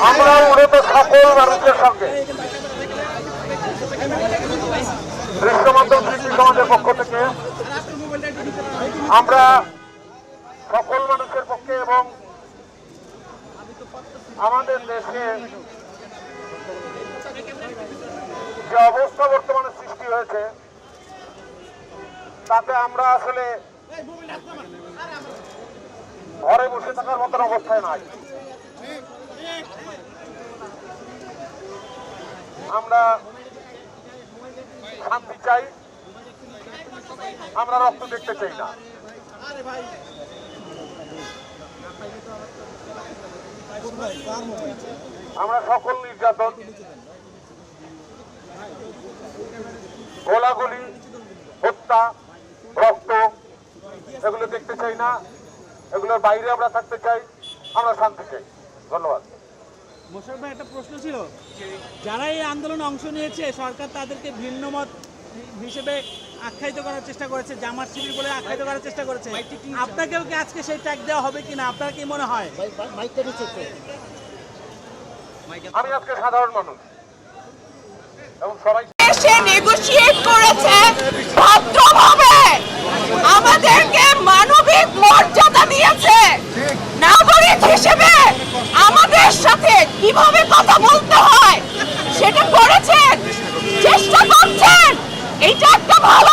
আমরা মূলত সকল মানুষের সঙ্গে দৃশ্যমাধ্যম শিল্পী সমাজের পক্ষ থেকে আমরা সকল মানুষের পক্ষে এবং আমাদের দেশে যে অবস্থা বর্তমানে সৃষ্টি হয়েছে তাতে আমরা আসলে ঘরে বসে থাকার মতন অবস্থায় নাই। আমরা শান্তি চাই, আমরা রক্ত দেখতে চাই না। আমরা সকল নির্যাতন, গোলাগুলি, হত্যা, রক্ত এগুলো দেখতে চাই না। এগুলোর বাইরে আমরা থাকতে চাই, আমরা শান্তি চাই। ধন্যবাদ। মোশাররফ ভাই, একটা প্রশ্ন ছিল, যারা এই আন্দোলনে অংশ নিয়েছে সরকার তাদেরকে ভিন্ন মত হিসেবে আখ্যায়িত করার চেষ্টা করেছে, জামাত শিবির বলে আখ্যায়িত করার চেষ্টা করেছে। আপনাকেও কি আজকে সেই ট্যাগ দেওয়া হবে কিনা, আপনার কি মনে হয়? আমি আজকে সাধারণ মানুষ এবং সবাই এসে নেগোশিয়েট করেছে ভদ্রভাবে, আমাদেরকে মানবিক মর্যাদা দিয়েছে। নাগরিক হিসেবে আমাদের সাথে কিভাবে কথা বলতে হয় সেটা করেছেন, চেষ্টা করছেন। এটা একটা ভালো